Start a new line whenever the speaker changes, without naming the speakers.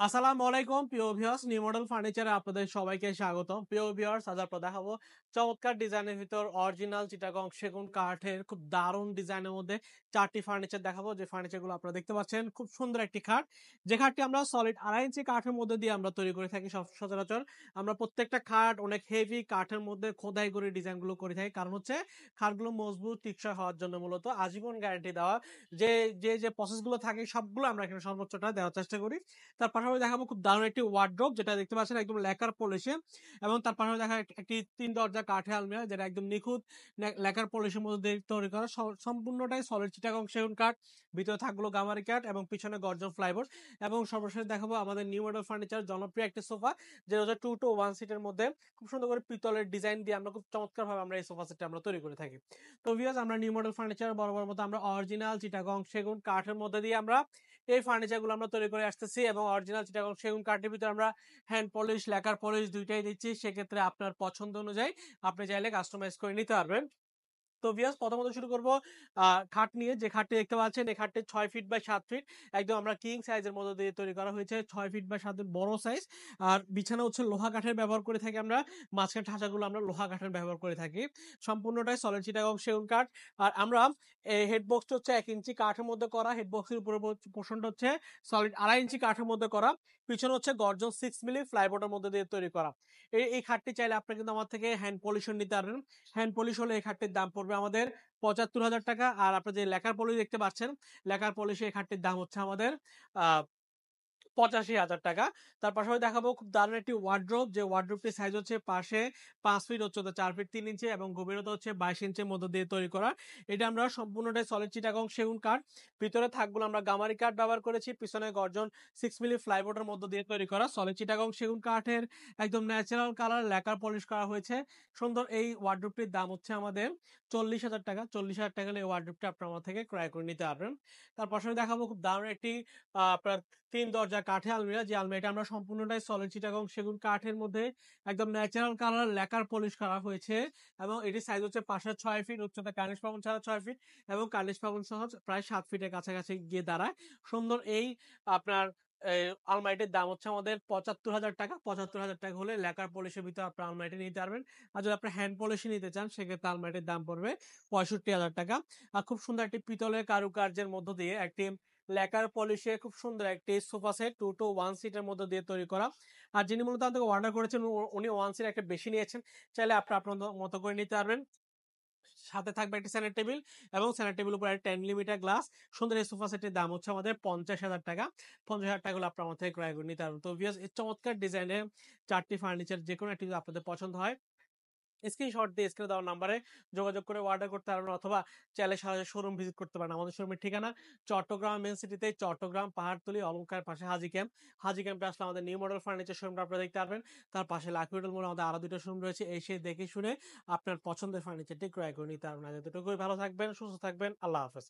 আসসালামু আলাইকুম প্রিয় ভিউয়ার্স, নিউ মডেল ফার্নিচারে আপনাদের সবাইকে স্বাগতম। প্রিয় ভিউয়ার্স, আজ আপনাদের দেখাবো চমৎকার ডিজাইনের ভিতর অরিজিনাল চিটাগং সেগুন কাঠের খুব দারুণ ডিজাইনের মধ্যে চারটি ফার্নিচার দেখাবো। যে ফার্নিচারগুলো আপনারা দেখতে পাচ্ছেন, খুব সুন্দর একটি খাট। যে খাটটি আমরা সলিড 2.5 ইঞ্চি কাঠের মধ্যে দিয়ে আমরা তৈরি করে থাকি। সচরাচর আমরা প্রত্যেকটা খাট অনেক হেভি কাঠের মধ্যে খোদাই করে ডিজাইনগুলো করে থাকি, কারণ হচ্ছে খাটগুলো মজবুত টিকসই হওয়ার জন্য, মূলত আজীবন গ্যারান্টি দেওয়া। যে যে প্রসেসগুলো থাকে সবগুলো আমরা এখানে সর্বোচ্চটা দেওয়ার চেষ্টা করি। তার পাশাপাশি দেখাবো খুব দারুণ একটি ওয়ার্ড্রোব, যেটা দেখতে পাচ্ছেন একদম লেকার পলিশে, এবং তার পাশাপাশি দেখা একটি 3 দরজা কাঠের আলমিরা, যেটা একদম নিখুঁত লেকার পলিশের মধ্যে দিয়ে তৈরি করা। সম্পূর্ণটাই সলিড চিটাগং সেগুন কাঠ, ভিতরে থাকলো গামারি কাঠ এবং পিছনে গর্জন ফ্লাইবোর্ড। এবং সর্বশেষ দেখাবো আমাদের নিউ মডেল ফার্নিচার জনপ্রিয় একটি সোফা, যেটা হচ্ছে 2 to 1 সিটের মধ্যে খুব সুন্দর করে পিতলের ডিজাইন দিয়ে আমরা খুব চমৎকার ভাবে আমরা এই সোফা সেটটা আমরা তৈরি করে থাকি। তো ভিউয়ার্স, আমরা নিউ মডেল ফার্নিচার বরাবর মতো আমরা অরিজিনাল চিটাগং সেগুন কাঠের মধ্যে দিয়ে আমরা এই ফার্নিচারগুলো আমরা তৈরি করে আসতেছি, এবং অরিজিনাল চিটাগং সেগুন কাঠের ভিতরে আমরা হ্যান্ড পলিশ লেকার পলিশ দুইটাই দিচ্ছি। সেক্ষেত্রে আপনার পছন্দ অনুযায়ী আপনি চাইলে কাস্টমাইজ করে নিতে পারবেন। তো ভিউয়ার্স, প্রথমত শুরু করব খাট নিয়ে। যে খাটটি দেখতে পাচ্ছেন, এই খাটটি 6 ফিট বাই 7 ফিট, একদম আমরা কিং সাইজের মধ্যে দিয়ে তৈরি করা হয়েছে। 6 ফিট বাই 7 ফিট বড় সাইজ। আর বিছানা হচ্ছে লোহা কাঠের ব্যবহার করে থাকি আমরা। মাঝখানে ঠাঁচাগুলো আমরা লোহা কাঠের ব্যবহার করে থাকি। সম্পূর্ণটাই সলিড চিটাগং সেগুন কাঠ। আর আমরা এই হেড বক্সটা হচ্ছে 1 ইঞ্চি কাঠের মধ্যে করা। হেড বক্সের উপরে পোর্শনটা হচ্ছে সলিড 2.5 ইঞ্চি কাঠের মধ্যে করা। পিছনে হচ্ছে গর্জন 6 মিলি ফ্লাইবোর্ডের মধ্যে দিয়ে তৈরি করা। এই খাটটি চাইলে আপনি কিন্তু আমার থেকে হ্যান্ড পলিশন নিতে পারবেন। হ্যান্ড পলিশ হলে এই খাটটির দাম পড়বে আমাদের ৭৫,০০০ টাকা। আর আপনি যে লেকার পলিশ দেখতে পাচ্ছেন, লেকার পলিশে এই খাটটির দাম হচ্ছে আমাদের আহ ৮৫,০০০ টাকা। তার পাশাপাশি দেখাবো খুব দারুণ একটি ওয়ার্ড্রোব। যে ওয়ার্ড্রোবটির সাইজ হচ্ছে পাশে ৫ ফিট, উচ্চতা ৪ ফিট ৩ ইঞ্চি এবং গভীরতা হচ্ছে ২২ ইঞ্চির মধ্য দিয়ে তৈরি করা। এটা আমরা সম্পূর্ণটাই সলিড চিটাগং সেগুন কাঠ। ভিতরে থাকগুলো আমরা গামারি কাঠ ব্যবহার করেছি। পিছনে গর্জন ৬ মিলি ফ্লাইবোর্ডের মধ্য দিয়ে তৈরি করা সলিড চিটাগং সেগুন কাঠের একদম ন্যাচারাল কালার লেকার পলিশ করা হয়েছে। সুন্দর এই ওয়ার্ড্রোবটির দাম হচ্ছে আমাদের ৪০,০০০ টাকা। ৪০,০০০ টাকা হলে এই ওয়ার্ড্রোবটি আপনার আমার থেকে ক্রয় করে নিতে পারবেন। তার পাশাপাশি দেখাবো খুব দারুণ একটি আপনার 3 দরজা কাঠের আলমিরা। যে আলমিরাটা আমরা সম্পূর্ণটাই সলিড চিটাগং সেগুন কাঠের মধ্যে একদম ন্যাচারাল কালার লেকার পলিশ করা হয়েছে, এবং এটির সাইজ হচ্ছে পাশে 6 ফিট, উচ্চতা কার্নিশ ভবন ছাড়া 6 ফিট এবং কার্নিশ ভবন সহ প্রায় 7 ফিটের কাছাকাছি গিয়ে দাঁড়ায়। সুন্দর এই আপনার আলমারিটির দাম হচ্ছে আমাদের ৭৫,০০০ টাকা। ৭৫,০০০ টাকা হলে লেকার পলিশের ভিতরে আপনার আলমারিটি নিতে পারবেন। আর যদি আপনি হ্যান্ড পলিশে নিতে চান, সেক্ষেত্রে আলমারিটির দাম পড়বে ৬৫,০০০ টাকা। আর খুব সুন্দর একটি পিতলের কারুকার্যের মধ্য দিয়ে একটি লেকার পলিশে খুব সুন্দর একটি সোফা সেট 2 to 1 সিটের মধ্যে দিয়ে তৈরি করা। আর যিনি মূলত আমাদের অর্ডার করেছেন, উনি 1 সিট একটা বেশি নিয়েছেন। চাইলে আপনি আপনার মতো করে নিতে পারবেন। সাথে থাকবে একটি সেন্টার টেবিল, এবং সেন্টার টেবিল উপরে 10 মিলিমিটার গ্লাস। সুন্দর এই সোফা সেটের দাম হচ্ছে আমাদের ৫০,০০০ টাকা। ৫০,০০০ টাকা হলে আপনার আমার থেকে ক্রয় করে নিতে পারবেন। তো ভিউয়ার্স, এই চমৎকার ডিজাইনের 4টি ফার্নিচার যে কোনো একটি যদি আপনাদের পছন্দ হয়, স্ক্রিনশট দিয়ে স্ক্রিনে দেওয়া নাম্বারে যোগাযোগ করে অর্ডার করতে পারবেন, অথবা চাইলে সরাসরি শোরুম ভিজিট করতে পারেন। আমাদের শোরুমের ঠিকানা চট্টগ্রাম মেন সিটিতে, চট্টগ্রাম পাহাড়তলি অলংকার পাশে হাজি ক্যাম্প। হাজি ক্যাম্পে আসলে আমাদের নিউ মডেল ফার্নিচার শোরুমটা আপনারা দেখতে পারবেন। তার পাশে লাকি হোটেল মোড়ে আমাদের আরো 2টা শোরুম রয়েছে। এসে দেখে শুনে আপনার পছন্দের ফার্নিচারটি ক্রয় করে নিতে পারবেন। এতটুকুই, ভালো থাকবেন, সুস্থ থাকবেন, আল্লাহ হাফেজ।